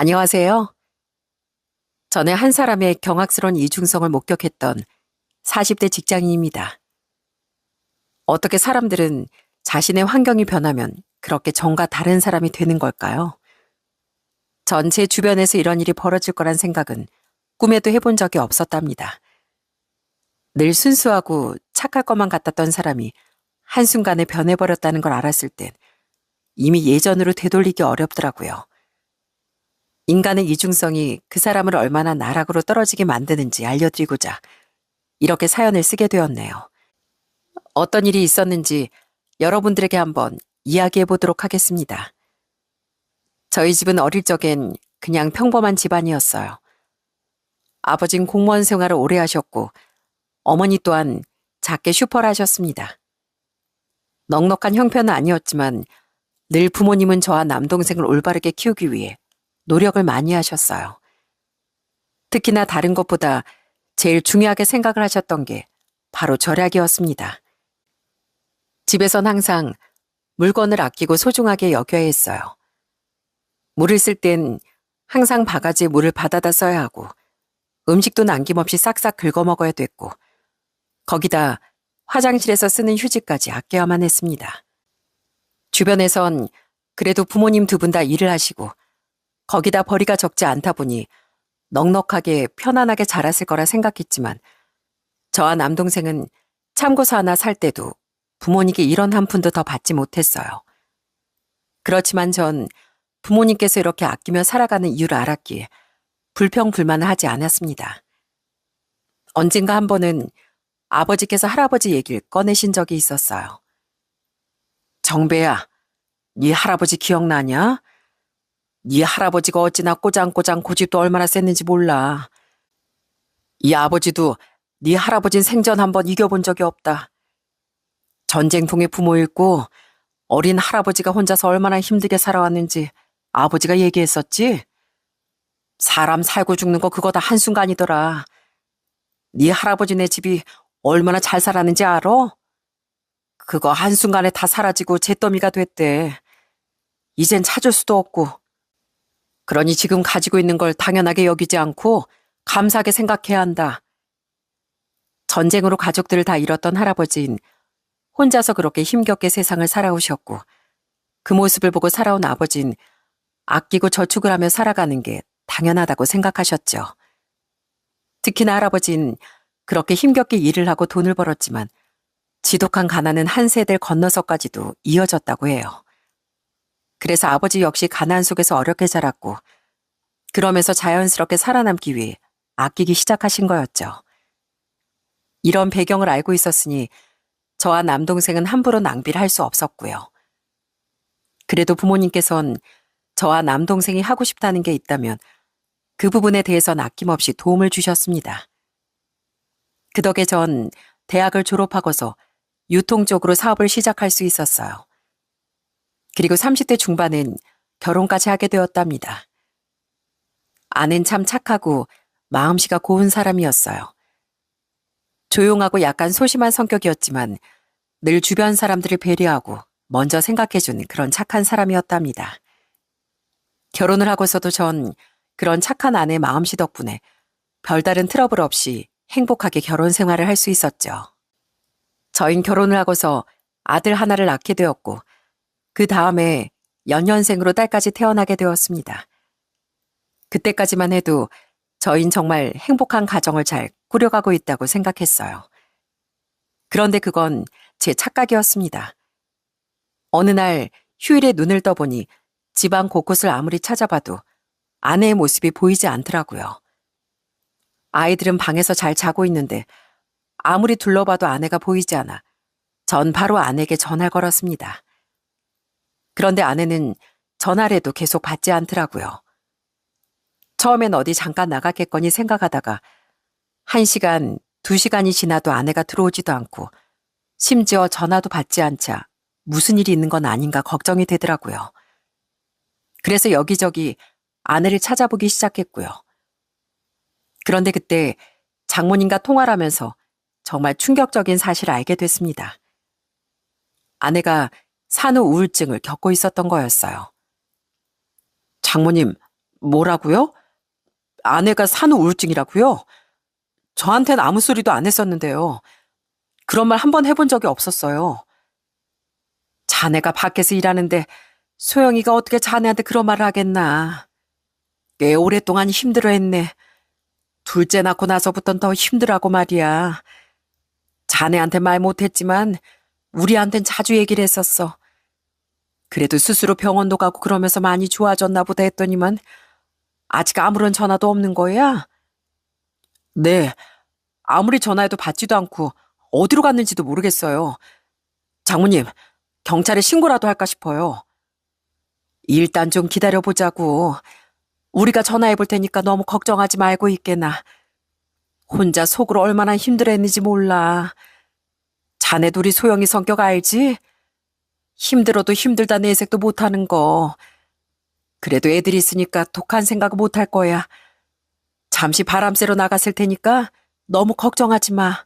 안녕하세요. 전에 한 사람의 경악스러운 이중성을 목격했던 40대 직장인입니다. 어떻게 사람들은 자신의 환경이 변하면 그렇게 전과 다른 사람이 되는 걸까요? 전 제 주변에서 이런 일이 벌어질 거란 생각은 꿈에도 해본 적이 없었답니다. 늘 순수하고 착할 것만 같았던 사람이 한순간에 변해버렸다는 걸 알았을 땐 이미 예전으로 되돌리기 어렵더라고요. 인간의 이중성이 그 사람을 얼마나 나락으로 떨어지게 만드는지 알려드리고자 이렇게 사연을 쓰게 되었네요. 어떤 일이 있었는지 여러분들에게 한번 이야기해 보도록 하겠습니다. 저희 집은 어릴 적엔 그냥 평범한 집안이었어요. 아버진 공무원 생활을 오래 하셨고 어머니 또한 작게 슈퍼를 하셨습니다. 넉넉한 형편은 아니었지만 늘 부모님은 저와 남동생을 올바르게 키우기 위해 노력을 많이 하셨어요. 특히나 다른 것보다 제일 중요하게 생각을 하셨던 게 바로 절약이었습니다. 집에선 항상 물건을 아끼고 소중하게 여겨야 했어요. 물을 쓸 땐 항상 바가지에 물을 받아다 써야 하고 음식도 남김없이 싹싹 긁어 먹어야 됐고 거기다 화장실에서 쓰는 휴지까지 아껴야만 했습니다. 주변에선 그래도 부모님 두 분 다 일을 하시고 거기다 벌이가 적지 않다 보니 넉넉하게 편안하게 자랐을 거라 생각했지만 저와 남동생은 참고서 하나 살 때도 부모님께 이런 한 푼도 더 받지 못했어요. 그렇지만 전 부모님께서 이렇게 아끼며 살아가는 이유를 알았기에 불평불만을 하지 않았습니다. 언젠가 한 번은 아버지께서 할아버지 얘기를 꺼내신 적이 있었어요. 정배야, 네 할아버지 기억나냐? 네 할아버지가 어찌나 꼬장꼬장 고집도 얼마나 셌는지 몰라. 이 아버지도 네 할아버진 생전 한번 이겨본 적이 없다. 전쟁통에 부모 잃고 어린 할아버지가 혼자서 얼마나 힘들게 살아왔는지 아버지가 얘기했었지? 사람 살고 죽는 거 그거 다 한순간이더라. 네 할아버지네 집이 얼마나 잘 살았는지 알아? 그거 한순간에 다 사라지고 잿더미가 됐대. 이젠 찾을 수도 없고. 그러니 지금 가지고 있는 걸 당연하게 여기지 않고 감사하게 생각해야 한다. 전쟁으로 가족들을 다 잃었던 할아버지는 혼자서 그렇게 힘겹게 세상을 살아오셨고 그 모습을 보고 살아온 아버진 아끼고 저축을 하며 살아가는 게 당연하다고 생각하셨죠. 특히나 할아버진 그렇게 힘겹게 일을 하고 돈을 벌었지만 지독한 가난은 한 세대를 건너서까지도 이어졌다고 해요. 그래서 아버지 역시 가난 속에서 어렵게 자랐고 그러면서 자연스럽게 살아남기 위해 아끼기 시작하신 거였죠. 이런 배경을 알고 있었으니 저와 남동생은 함부로 낭비를 할 수 없었고요. 그래도 부모님께선 저와 남동생이 하고 싶다는 게 있다면 그 부분에 대해선 아낌없이 도움을 주셨습니다. 그 덕에 전 대학을 졸업하고서 유통 쪽으로 사업을 시작할 수 있었어요. 그리고 30대 중반엔 결혼까지 하게 되었답니다. 아내는 참 착하고 마음씨가 고운 사람이었어요. 조용하고 약간 소심한 성격이었지만 늘 주변 사람들을 배려하고 먼저 생각해주는 그런 착한 사람이었답니다. 결혼을 하고서도 전 그런 착한 아내의 마음씨 덕분에 별다른 트러블 없이 행복하게 결혼 생활을 할 수 있었죠. 저흰 결혼을 하고서 아들 하나를 낳게 되었고 그 다음에 연년생으로 딸까지 태어나게 되었습니다. 그때까지만 해도 저흰 정말 행복한 가정을 잘 꾸려가고 있다고 생각했어요. 그런데 그건 제 착각이었습니다. 어느 날 휴일에 눈을 떠보니 집안 곳곳을 아무리 찾아봐도 아내의 모습이 보이지 않더라고요. 아이들은 방에서 잘 자고 있는데 아무리 둘러봐도 아내가 보이지 않아 전 바로 아내에게 전화를 걸었습니다. 그런데 아내는 전화를 해도 계속 받지 않더라고요. 처음엔 어디 잠깐 나갔겠거니 생각하다가 1시간, 2시간이 지나도 아내가 들어오지도 않고 심지어 전화도 받지 않자 무슨 일이 있는 건 아닌가 걱정이 되더라고요. 그래서 여기저기 아내를 찾아보기 시작했고요. 그런데 그때 장모님과 통화를 하면서 정말 충격적인 사실을 알게 됐습니다. 아내가 산후 우울증을 겪고 있었던 거였어요. 장모님, 뭐라고요? 아내가 산후 우울증이라고요? 저한텐 아무 소리도 안 했었는데요. 그런 말 한 번 해본 적이 없었어요. 자네가 밖에서 일하는데 소영이가 어떻게 자네한테 그런 말을 하겠나. 꽤 오랫동안 힘들어했네. 둘째 낳고 나서부턴 더 힘들하고 말이야. 자네한테 말 못했지만 우리한텐 자주 얘기를 했었어. 그래도 스스로 병원도 가고 그러면서 많이 좋아졌나 보다 했더니만 아직 아무런 전화도 없는 거야? 네, 아무리 전화해도 받지도 않고 어디로 갔는지도 모르겠어요. 장모님, 경찰에 신고라도 할까 싶어요. 일단 좀 기다려보자고. 우리가 전화해 볼 테니까 너무 걱정하지 말고 있게나. 혼자 속으로 얼마나 힘들었는지 몰라. 자네 둘이 소영이 성격 알지? 힘들어도 힘들다 내색도 못하는 거. 그래도 애들이 있으니까 독한 생각 못할 거야. 잠시 바람 쐬러 나갔을 테니까 너무 걱정하지 마.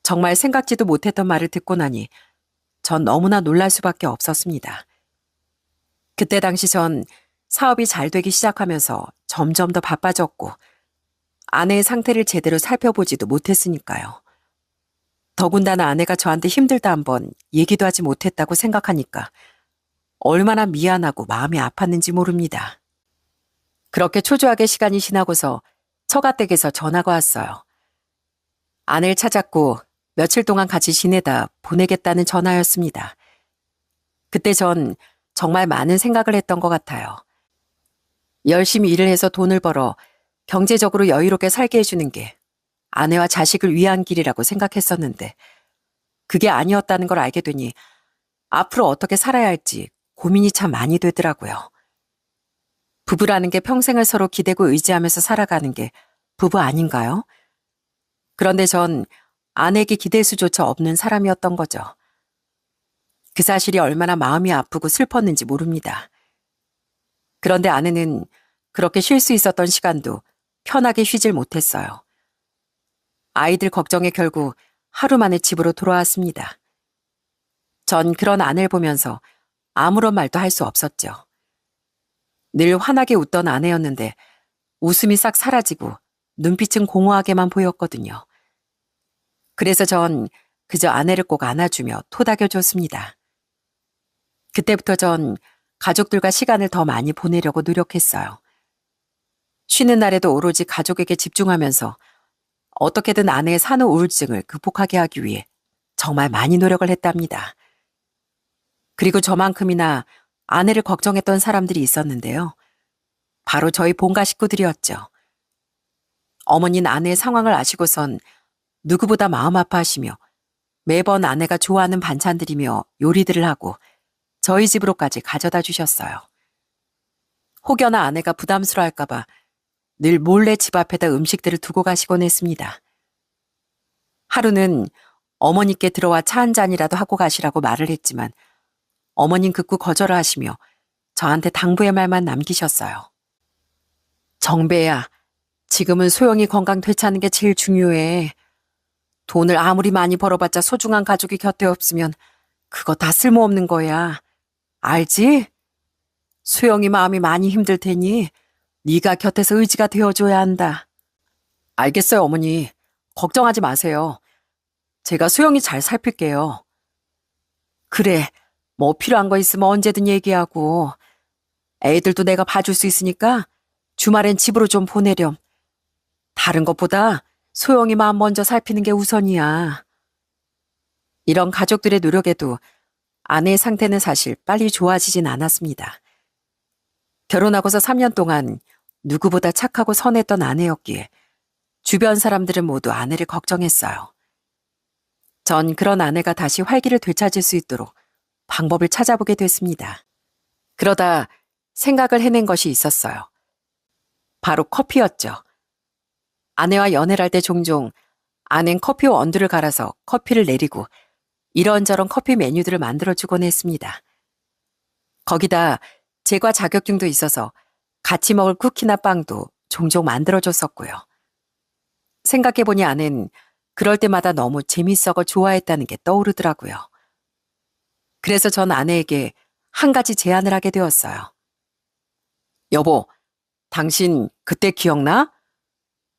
정말 생각지도 못했던 말을 듣고 나니 전 너무나 놀랄 수밖에 없었습니다. 그때 당시 전 사업이 잘 되기 시작하면서 점점 더 바빠졌고 아내의 상태를 제대로 살펴보지도 못했으니까요. 더군다나 아내가 저한테 힘들다 한번 얘기도 하지 못했다고 생각하니까 얼마나 미안하고 마음이 아팠는지 모릅니다. 그렇게 초조하게 시간이 지나고서 처가댁에서 전화가 왔어요. 아내를 찾았고 며칠 동안 같이 지내다 보내겠다는 전화였습니다. 그때 전 정말 많은 생각을 했던 것 같아요. 열심히 일을 해서 돈을 벌어 경제적으로 여유롭게 살게 해주는 게 아내와 자식을 위한 길이라고 생각했었는데 그게 아니었다는 걸 알게 되니 앞으로 어떻게 살아야 할지 고민이 참 많이 되더라고요. 부부라는 게 평생을 서로 기대고 의지하면서 살아가는 게 부부 아닌가요? 그런데 전 아내에게 기댈 수조차 없는 사람이었던 거죠. 그 사실이 얼마나 마음이 아프고 슬펐는지 모릅니다. 그런데 아내는 그렇게 쉴 수 있었던 시간도 편하게 쉬질 못했어요. 아이들 걱정에 결국 하루 만에 집으로 돌아왔습니다. 전 그런 아내를 보면서 아무런 말도 할 수 없었죠. 늘 환하게 웃던 아내였는데 웃음이 싹 사라지고 눈빛은 공허하게만 보였거든요. 그래서 전 그저 아내를 꼭 안아주며 토닥여줬습니다. 그때부터 전 가족들과 시간을 더 많이 보내려고 노력했어요. 쉬는 날에도 오로지 가족에게 집중하면서 어떻게든 아내의 산후 우울증을 극복하게 하기 위해 정말 많이 노력을 했답니다. 그리고 저만큼이나 아내를 걱정했던 사람들이 있었는데요. 바로 저희 본가 식구들이었죠. 어머니는 아내의 상황을 아시고선 누구보다 마음 아파하시며 매번 아내가 좋아하는 반찬들이며 요리들을 하고 저희 집으로까지 가져다 주셨어요. 혹여나 아내가 부담스러워할까봐 늘 몰래 집 앞에다 음식들을 두고 가시곤 했습니다. 하루는 어머니께 들어와 차 한 잔이라도 하고 가시라고 말을 했지만 어머님 극구 거절을 하시며 저한테 당부의 말만 남기셨어요. 정배야, 지금은 소영이 건강 되찾는 게 제일 중요해. 돈을 아무리 많이 벌어봤자 소중한 가족이 곁에 없으면 그거 다 쓸모없는 거야. 알지? 소영이 마음이 많이 힘들 테니 네가 곁에서 의지가 되어줘야 한다. 알겠어요, 어머니. 걱정하지 마세요. 제가 소영이 잘 살필게요. 그래, 뭐 필요한 거 있으면 언제든 얘기하고 애들도 내가 봐줄 수 있으니까 주말엔 집으로 좀 보내렴. 다른 것보다 소영이 마음 먼저 살피는 게 우선이야. 이런 가족들의 노력에도 아내의 상태는 사실 빨리 좋아지진 않았습니다. 결혼하고서 3년 동안 누구보다 착하고 선했던 아내였기에 주변 사람들은 모두 아내를 걱정했어요. 전 그런 아내가 다시 활기를 되찾을 수 있도록 방법을 찾아보게 됐습니다. 그러다 생각을 해낸 것이 있었어요. 바로 커피였죠. 아내와 연애를 할 때 종종 아내는 커피 원두를 갈아서 커피를 내리고 이런저런 커피 메뉴들을 만들어주곤 했습니다. 거기다 제과 자격증도 있어서 같이 먹을 쿠키나 빵도 종종 만들어줬었고요. 생각해보니 아내는 그럴 때마다 너무 재밌어고 좋아했다는 게 떠오르더라고요. 그래서 전 아내에게 한 가지 제안을 하게 되었어요. 여보, 당신 그때 기억나?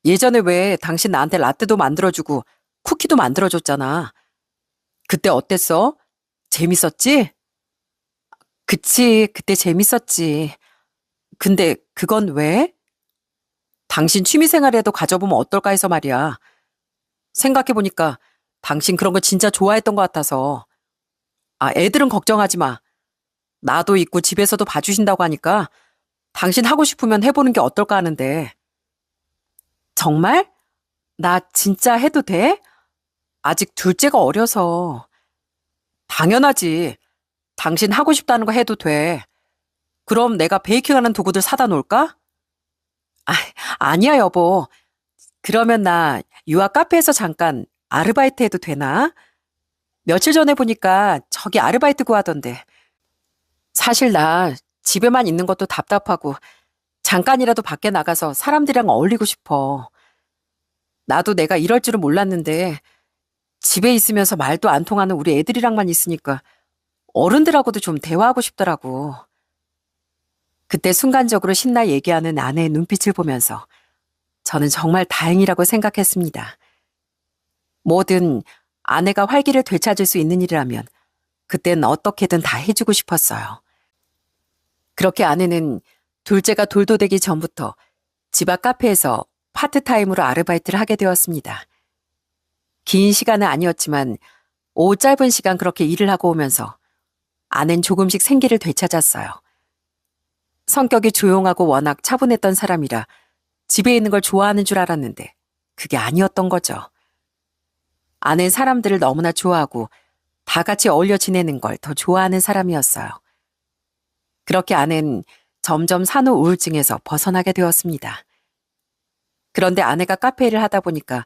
예전에 왜 당신 나한테 라떼도 만들어주고 쿠키도 만들어줬잖아. 그때 어땠어? 재밌었지? 그치, 그때 재밌었지. 근데 그건 왜? 당신 취미생활에도 가져보면 어떨까 해서 말이야. 생각해보니까 당신 그런 거 진짜 좋아했던 것 같아서. 아, 애들은 걱정하지 마. 나도 있고 집에서도 봐주신다고 하니까 당신 하고 싶으면 해보는 게 어떨까 하는데. 정말? 나 진짜 해도 돼? 아직 둘째가 어려서. 당연하지. 당신 하고 싶다는 거 해도 돼. 그럼 내가 베이킹하는 도구들 사다 놓을까? 아, 아니야, 여보. 그러면 나 유아 카페에서 잠깐 아르바이트 해도 되나? 며칠 전에 보니까 저기 아르바이트 구하던데. 사실 나 집에만 있는 것도 답답하고 잠깐이라도 밖에 나가서 사람들이랑 어울리고 싶어. 나도 내가 이럴 줄은 몰랐는데 집에 있으면서 말도 안 통하는 우리 애들이랑만 있으니까 어른들하고도 좀 대화하고 싶더라고. 그때 순간적으로 신나 얘기하는 아내의 눈빛을 보면서 저는 정말 다행이라고 생각했습니다. 뭐든 아내가 활기를 되찾을 수 있는 일이라면 그땐 어떻게든 다 해주고 싶었어요. 그렇게 아내는 둘째가 돌도 되기 전부터 집 앞 카페에서 파트타임으로 아르바이트를 하게 되었습니다. 긴 시간은 아니었지만 오후 짧은 시간 그렇게 일을 하고 오면서 아내는 조금씩 생기를 되찾았어요. 성격이 조용하고 워낙 차분했던 사람이라 집에 있는 걸 좋아하는 줄 알았는데 그게 아니었던 거죠. 아내는 사람들을 너무나 좋아하고 다 같이 어울려 지내는 걸 더 좋아하는 사람이었어요. 그렇게 아내는 점점 산후 우울증에서 벗어나게 되었습니다. 그런데 아내가 카페 일을 하다 보니까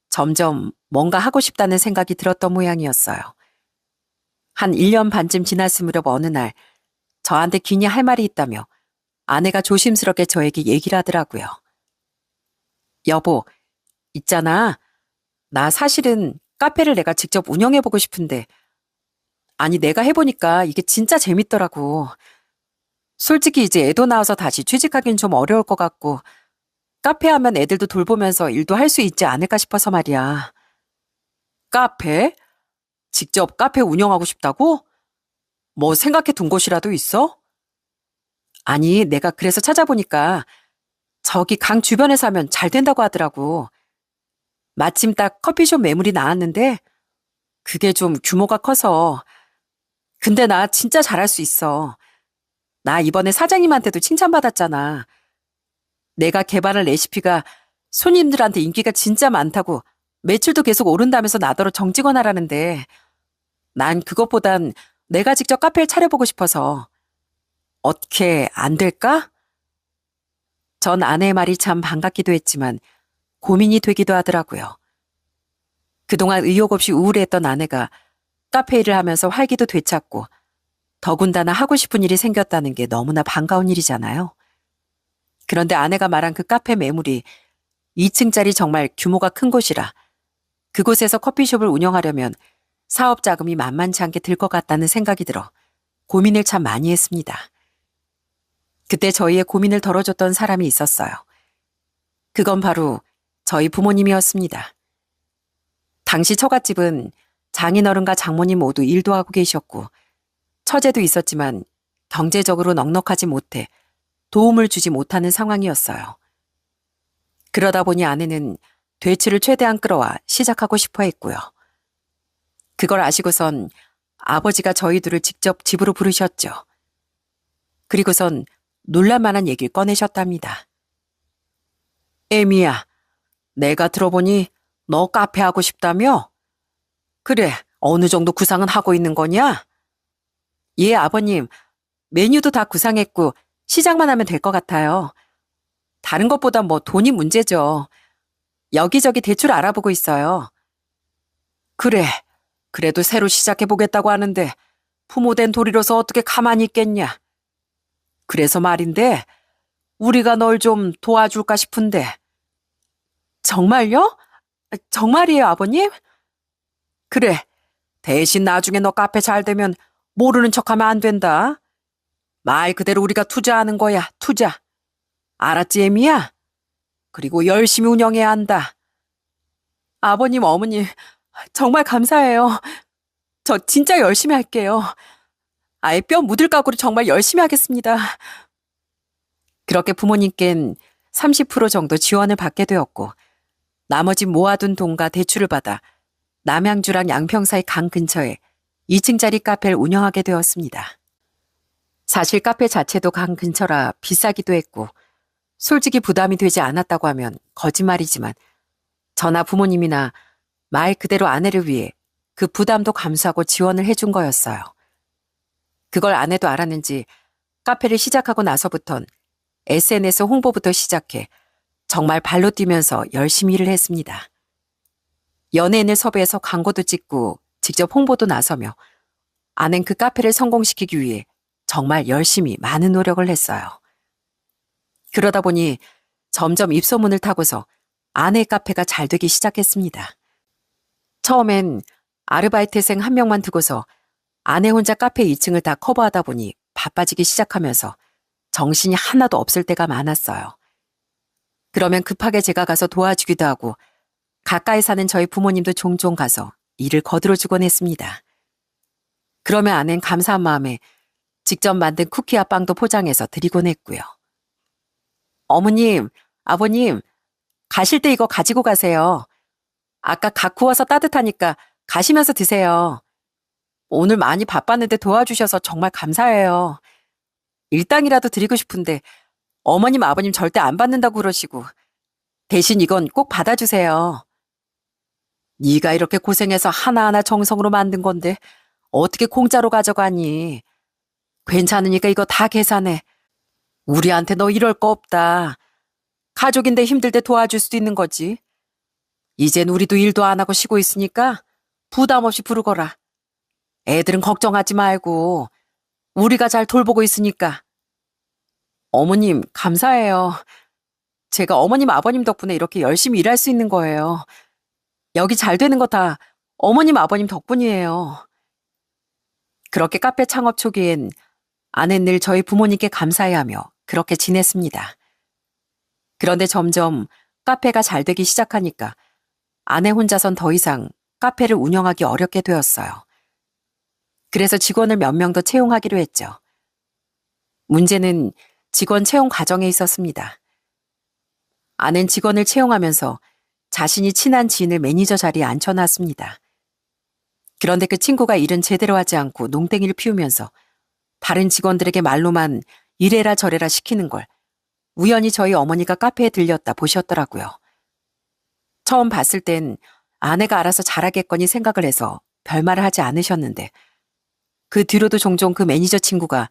점점 뭔가 하고 싶다는 생각이 들었던 모양이었어요. 한 1년 반쯤 지났을 무렵 어느 날 저한테 괜히 할 말이 있다며 아내가 조심스럽게 저에게 얘기를 하더라고요. 여보, 있잖아. 나 사실은 카페를 내가 직접 운영해보고 싶은데 아니 내가 해보니까 이게 진짜 재밌더라고. 솔직히 이제 애도 낳아서 다시 취직하긴 좀 어려울 것 같고 카페 하면 애들도 돌보면서 일도 할 수 있지 않을까 싶어서 말이야. 카페? 직접 카페 운영하고 싶다고? 뭐 생각해 둔 곳이라도 있어? 아니, 내가 그래서 찾아보니까 저기 강 주변에서 하면 잘 된다고 하더라고. 마침 딱 커피숍 매물이 나왔는데 그게 좀 규모가 커서. 근데 나 진짜 잘할 수 있어. 나 이번에 사장님한테도 칭찬받았잖아. 내가 개발한 레시피가 손님들한테 인기가 진짜 많다고 매출도 계속 오른다면서 나더러 정직원하라는데 난 그것보단 내가 직접 카페를 차려보고 싶어서. 어떻게 안 될까? 전 아내의 말이 참 반갑기도 했지만 고민이 되기도 하더라고요. 그동안 의욕 없이 우울해했던 아내가 카페 일을 하면서 활기도 되찾고 더군다나 하고 싶은 일이 생겼다는 게 너무나 반가운 일이잖아요. 그런데 아내가 말한 그 카페 매물이 2층짜리 정말 규모가 큰 곳이라 그곳에서 커피숍을 운영하려면 사업 자금이 만만치 않게 들 것 같다는 생각이 들어 고민을 참 많이 했습니다. 그때 저희의 고민을 덜어줬던 사람이 있었어요. 그건 바로 저희 부모님이었습니다. 당시 처갓집은 장인어른과 장모님 모두 일도 하고 계셨고 처제도 있었지만 경제적으로 넉넉하지 못해 도움을 주지 못하는 상황이었어요. 그러다 보니 아내는 대출을 최대한 끌어와 시작하고 싶어 했고요. 그걸 아시고선 아버지가 저희 둘을 직접 집으로 부르셨죠. 그리고선 놀랄만한 얘기를 꺼내셨답니다. 에미야, 내가 들어보니 너 카페 하고 싶다며? 그래, 어느 정도 구상은 하고 있는 거냐? 예, 아버님. 메뉴도 다 구상했고 시작만 하면 될 것 같아요. 다른 것보다 뭐 돈이 문제죠. 여기저기 대출 알아보고 있어요. 그래, 그래도 새로 시작해보겠다고 하는데 부모된 도리로서 어떻게 가만히 있겠냐. 그래서 말인데 우리가 널 좀 도와줄까 싶은데. 정말요? 정말이에요, 아버님? 그래, 대신 나중에 너 카페 잘 되면 모르는 척하면 안 된다. 말 그대로 우리가 투자하는 거야, 투자. 알았지, 애미야? 그리고 열심히 운영해야 한다. 아버님, 어머니, 정말 감사해요. 저 진짜 열심히 할게요. 아예 뼈 묻을 각오로 정말 열심히 하겠습니다. 그렇게 부모님께는 30% 정도 지원을 받게 되었고, 나머지 모아둔 돈과 대출을 받아 남양주랑 양평 사이 강 근처에 2층짜리 카페를 운영하게 되었습니다. 사실 카페 자체도 강 근처라 비싸기도 했고, 솔직히 부담이 되지 않았다고 하면 거짓말이지만, 저나 부모님이나 말 그대로 아내를 위해 그 부담도 감수하고 지원을 해준 거였어요. 그걸 아내도 알았는지 카페를 시작하고 나서부턴 SNS 홍보부터 시작해 정말 발로 뛰면서 열심히 일을 했습니다. 연예인을 섭외해서 광고도 찍고 직접 홍보도 나서며 아낸 그 카페를 성공시키기 위해 정말 열심히 많은 노력을 했어요. 그러다 보니 점점 입소문을 타고서 아내의 카페가 잘 되기 시작했습니다. 처음엔 아르바이트생 한 명만 두고서 아내 혼자 카페 2층을 다 커버하다 보니 바빠지기 시작하면서 정신이 하나도 없을 때가 많았어요. 그러면 급하게 제가 가서 도와주기도 하고 가까이 사는 저희 부모님도 종종 가서 일을 거들어주곤 했습니다. 그러면 아내는 감사한 마음에 직접 만든 쿠키와 빵도 포장해서 드리곤 했고요. 어머님, 아버님, 가실 때 이거 가지고 가세요. 아까 갓 구워서 따뜻하니까 가시면서 드세요. 오늘 많이 바빴는데 도와주셔서 정말 감사해요. 일당이라도 드리고 싶은데 어머님, 아버님 절대 안 받는다고 그러시고 대신 이건 꼭 받아주세요. 네가 이렇게 고생해서 하나하나 정성으로 만든 건데 어떻게 공짜로 가져가니? 괜찮으니까 이거 다 계산해. 우리한테 너 이럴 거 없다. 가족인데 힘들 때 도와줄 수도 있는 거지. 이젠 우리도 일도 안 하고 쉬고 있으니까 부담 없이 부르거라. 애들은 걱정하지 말고 우리가 잘 돌보고 있으니까. 어머님, 감사해요. 제가 어머님, 아버님 덕분에 이렇게 열심히 일할 수 있는 거예요. 여기 잘 되는 거 다 어머님, 아버님 덕분이에요. 그렇게 카페 창업 초기엔 아내는 늘 저희 부모님께 감사해하며 그렇게 지냈습니다. 그런데 점점 카페가 잘 되기 시작하니까 아내 혼자선 더 이상 카페를 운영하기 어렵게 되었어요. 그래서 직원을 몇 명 더 채용하기로 했죠. 문제는 직원 채용 과정에 있었습니다. 아내는 직원을 채용하면서 자신이 친한 지인을 매니저 자리에 앉혀놨습니다. 그런데 그 친구가 일은 제대로 하지 않고 농땡이를 피우면서 다른 직원들에게 말로만 이래라 저래라 시키는 걸 우연히 저희 어머니가 카페에 들렸다 보셨더라고요. 처음 봤을 땐 아내가 알아서 잘하겠거니 생각을 해서 별말을 하지 않으셨는데 그 뒤로도 종종 그 매니저 친구가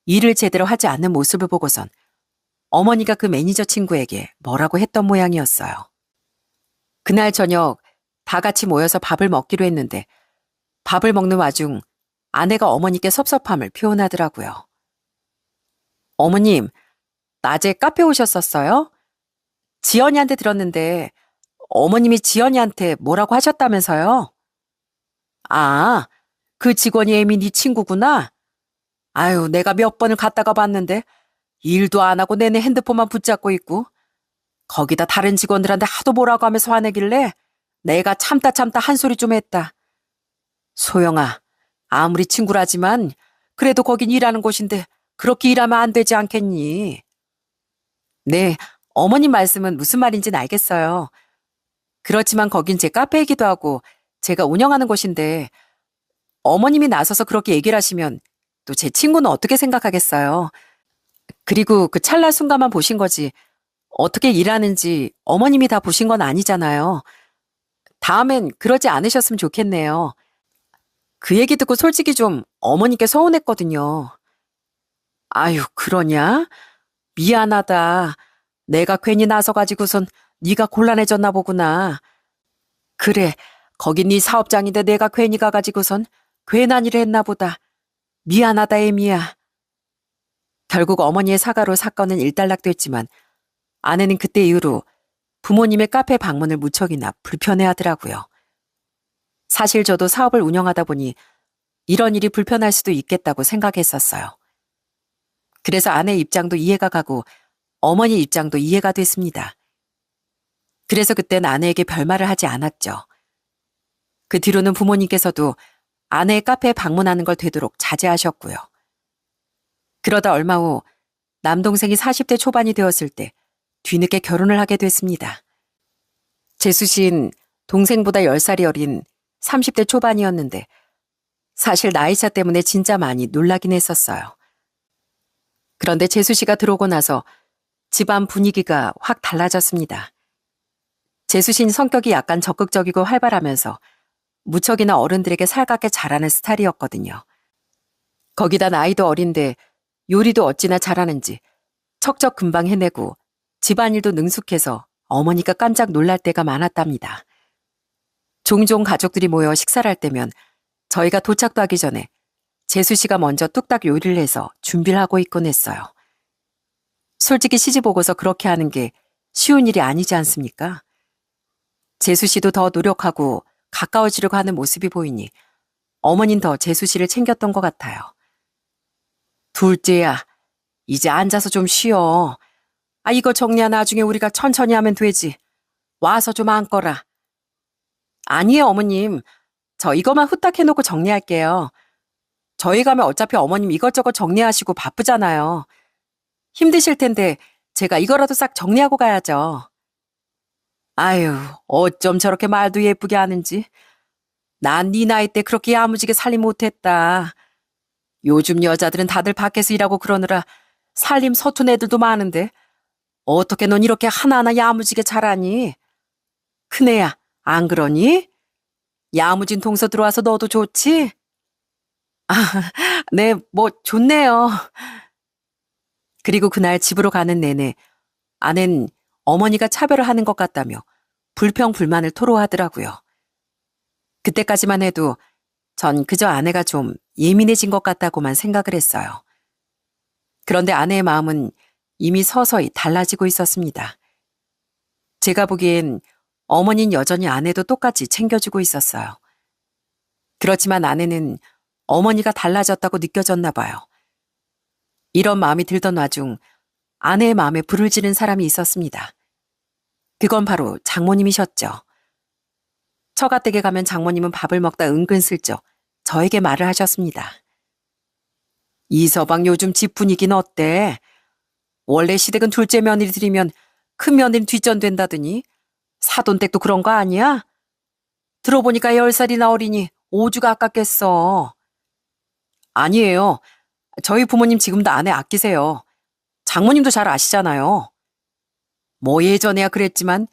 일을 제대로 하지 않는 모습을 보고선 어머니가 그 매니저 친구에게 뭐라고 했던 모양이었어요. 그날 저녁 다 같이 모여서 밥을 먹기로 했는데 밥을 먹는 와중 아내가 어머니께 섭섭함을 표현하더라고요. 어머님, 낮에 카페 오셨었어요? 지연이한테 들었는데 어머님이 지연이한테 뭐라고 하셨다면서요? 아, 그 직원이 애미 네 친구구나? 아유, 내가 몇 번을 갔다가 봤는데 일도 안 하고 내내 핸드폰만 붙잡고 있고 거기다 다른 직원들한테 하도 뭐라고 하면서 화내길래 내가 참다 한 소리 좀 했다. 소영아, 아무리 친구라지만 그래도 거긴 일하는 곳인데 그렇게 일하면 안 되지 않겠니? 네, 어머님 말씀은 무슨 말인지는 알겠어요. 그렇지만 거긴 제 카페이기도 하고 제가 운영하는 곳인데 어머님이 나서서 그렇게 얘기를 하시면 또 제 친구는 어떻게 생각하겠어요? 그리고 그 찰나 순간만 보신 거지 어떻게 일하는지 어머님이 다 보신 건 아니잖아요. 다음엔 그러지 않으셨으면 좋겠네요. 그 얘기 듣고 솔직히 좀 어머니께 서운했거든요. 아유, 그러냐? 미안하다. 내가 괜히 나서가지고선 네가 곤란해졌나 보구나. 그래, 거긴 네 사업장인데 내가 괜히 가가지고선 괜한 일을 했나 보다. 미안하다, 애미야. 결국 어머니의 사과로 사건은 일단락됐지만 아내는 그때 이후로 부모님의 카페 방문을 무척이나 불편해하더라고요. 사실 저도 사업을 운영하다 보니 이런 일이 불편할 수도 있겠다고 생각했었어요. 그래서 아내 입장도 이해가 가고 어머니 입장도 이해가 됐습니다. 그래서 그땐 아내에게 별말을 하지 않았죠. 그 뒤로는 부모님께서도 아내의 카페에 방문하는 걸 되도록 자제하셨고요. 그러다 얼마 후 남동생이 40대 초반이 되었을 때 뒤늦게 결혼을 하게 됐습니다. 재수 씨는 동생보다 10살이 어린 30대 초반이었는데 사실 나이차 때문에 진짜 많이 놀라긴 했었어요. 그런데 재수 씨가 들어오고 나서 집안 분위기가 확 달라졌습니다. 재수 씨는 성격이 약간 적극적이고 활발하면서 무척이나 어른들에게 살갑게 잘하는 스타일이었거든요. 거기다 나이도 어린데 요리도 어찌나 잘하는지 척척 금방 해내고 집안일도 능숙해서 어머니가 깜짝 놀랄 때가 많았답니다. 종종 가족들이 모여 식사를 할 때면 저희가 도착도 하기 전에 재수 씨가 먼저 뚝딱 요리를 해서 준비를 하고 있곤 했어요. 솔직히 시집 오고서 그렇게 하는 게 쉬운 일이 아니지 않습니까? 재수 씨도 더 노력하고 가까워지려고 하는 모습이 보이니 어머닌 더 재수 씨를 챙겼던 것 같아요. 둘째야, 이제 앉아서 좀 쉬어. 이거 정리야 나중에 우리가 천천히 하면 되지. 와서 좀 앉거라. 아니에요, 어머님. 저 이거만 후딱 해놓고 정리할게요. 저희 가면 어차피 어머님 이것저것 정리하시고 바쁘잖아요. 힘드실 텐데 제가 이거라도 싹 정리하고 가야죠. 아유, 어쩜 저렇게 말도 예쁘게 하는지. 난 네 나이 때 그렇게 야무지게 살림 못했다. 요즘 여자들은 다들 밖에서 일하고 그러느라 살림 서툰 애들도 많은데 어떻게 넌 이렇게 하나하나 야무지게 잘하니? 큰애야, 안 그러니? 야무진 동서 들어와서 너도 좋지? 아, 네, 뭐 좋네요. 그리고 그날 집으로 가는 내내 아낸 어머니가 차별을 하는 것 같다며 불평불만을 토로하더라고요. 그때까지만 해도 전 그저 아내가 좀 예민해진 것 같다고만 생각을 했어요. 그런데 아내의 마음은 이미 서서히 달라지고 있었습니다. 제가 보기엔 어머니는 여전히 아내도 똑같이 챙겨주고 있었어요. 그렇지만 아내는 어머니가 달라졌다고 느껴졌나 봐요. 이런 마음이 들던 와중 아내의 마음에 불을 지른 사람이 있었습니다. 그건 바로 장모님이셨죠. 처가댁에 가면 장모님은 밥을 먹다 은근슬쩍 저에게 말을 하셨습니다. 이서방 요즘 집 분위기는 어때? 원래 시댁은 둘째 며느리 들이면 큰 며느리는 뒷전된다더니 사돈댁도 그런 거 아니야? 들어보니까 10살이나 어리니 오주가 아깝겠어. 아니에요. 저희 부모님 지금도 아내 아끼세요. 장모님도 잘 아시잖아요. 뭐 예전에야 그랬지만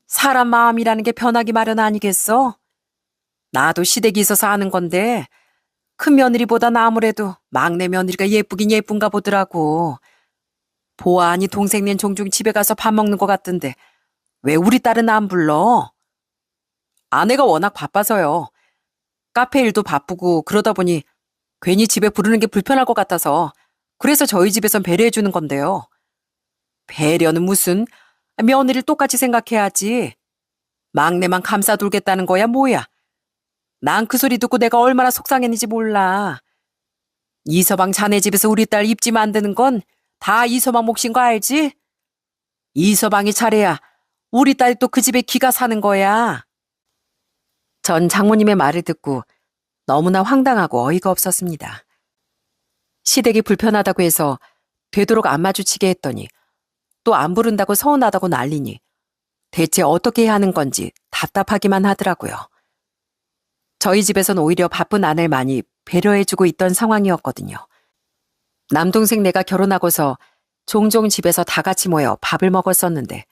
사람 마음이라는 게 변하기 마련 아니겠어? 나도 시댁이 있어서 아는 건데 큰 며느리보단 아무래도 막내 며느리가 예쁘긴 예쁜가 보더라고. 보아하니 동생네 종종 집에 가서 밥 먹는 것 같던데 왜 우리 딸은 안 불러? 아내가 워낙 바빠서요. 카페 일도 바쁘고 그러다 보니 괜히 집에 부르는 게 불편할 것 같아서 그래서 저희 집에선 배려해주는 건데요. 배려는 무슨, 며느리를 똑같이 생각해야지. 막내만 감싸둘겠다는 거야 뭐야. 난 그 소리 듣고 내가 얼마나 속상했는지 몰라. 이서방 자네 집에서 우리 딸 입지 만드는 건 다 이서방 몫인 거 알지? 이서방이 잘해야 우리 딸이 또 그 집에 기가 사는 거야. 전 장모님의 말을 듣고 너무나 황당하고 어이가 없었습니다. 시댁이 불편하다고 해서 되도록 안 마주치게 했더니 또 안 부른다고 서운하다고 난리니 대체 어떻게 해야 하는 건지 답답하기만 하더라고요. 저희 집에선 오히려 바쁜 아내를 많이 배려해주고 있던 상황이었거든요. 남동생 내가 결혼하고서 종종 집에서 다 같이 모여 밥을 먹었었는데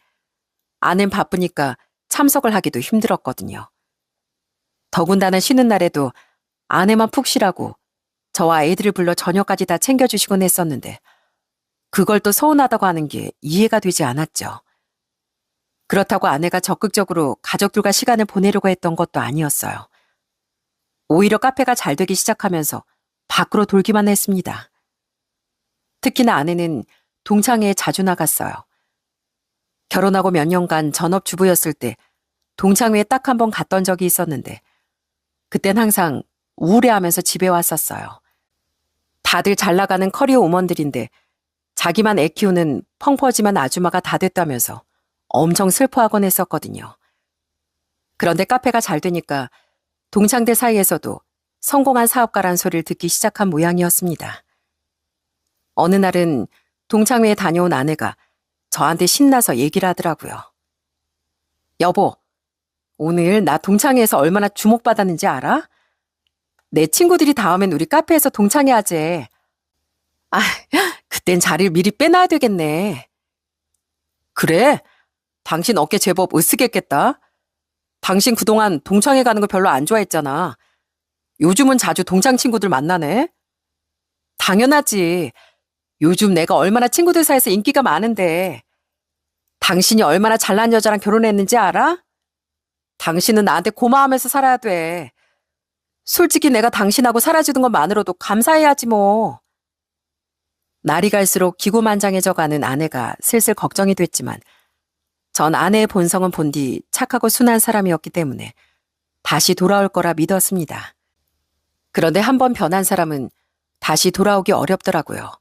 아내는 바쁘니까 참석을 하기도 힘들었거든요. 더군다나 쉬는 날에도 아내만 푹 쉬라고 저와 애들을 불러 저녁까지 다 챙겨주시곤 했었는데 그걸 또 서운하다고 하는 게 이해가 되지 않았죠. 그렇다고 아내가 적극적으로 가족들과 시간을 보내려고 했던 것도 아니었어요. 오히려 카페가 잘 되기 시작하면서 밖으로 돌기만 했습니다. 특히나 아내는 동창회에 자주 나갔어요. 결혼하고 몇 년간 전업주부였을 때 동창회에 딱 한 번 갔던 적이 있었는데 그땐 항상 우울해하면서 집에 왔었어요. 다들 잘 나가는 커리어 우먼들인데 자기만 애 키우는 펑퍼짐한 아줌마가 다 됐다면서 엄청 슬퍼하곤 했었거든요. 그런데 카페가 잘 되니까 동창들 사이에서도 성공한 사업가란 소리를 듣기 시작한 모양이었습니다. 어느 날은 동창회에 다녀온 아내가 저한테 신나서 얘기를 하더라고요. 여보, 오늘 나 동창회에서 얼마나 주목받았는지 알아? 내 친구들이 다음엔 우리 카페에서 동창회 하재. 아, 그땐 자리를 미리 빼놔야 되겠네. 그래? 당신 어깨 제법 으쓱했겠다. 당신 그동안 동창회 가는 거 별로 안 좋아했잖아. 요즘은 자주 동창 친구들 만나네. 당연하지. 요즘 내가 얼마나 친구들 사이에서 인기가 많은데. 당신이 얼마나 잘난 여자랑 결혼했는지 알아? 당신은 나한테 고마워하면서 살아야 돼. 솔직히 내가 당신하고 살아주는 것만으로도 감사해야지 뭐. 날이 갈수록 기고만장해져가는 아내가 슬슬 걱정이 됐지만 전 아내의 본성은 본디 착하고 순한 사람이었기 때문에 다시 돌아올 거라 믿었습니다. 그런데 한번 변한 사람은 다시 돌아오기 어렵더라고요.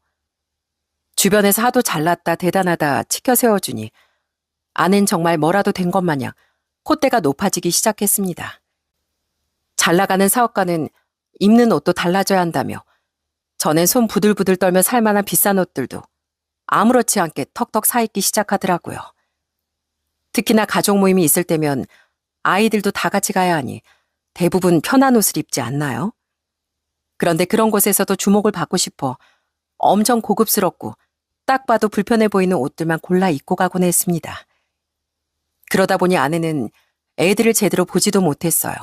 주변에서 하도 잘났다 대단하다 치켜 세워주니 아낸 정말 뭐라도 된 것 마냥 콧대가 높아지기 시작했습니다. 잘 나가는 사업가는 입는 옷도 달라져야 한다며 전엔 손 부들부들 떨며 살만한 비싼 옷들도 아무렇지 않게 턱턱 사입기 시작하더라고요. 특히나 가족 모임이 있을 때면 아이들도 다 같이 가야 하니 대부분 편한 옷을 입지 않나요? 그런데 그런 곳에서도 주목을 받고 싶어 엄청 고급스럽고 딱 봐도 불편해 보이는 옷들만 골라 입고 가곤 했습니다. 그러다 보니 아내는 애들을 제대로 보지도 못했어요.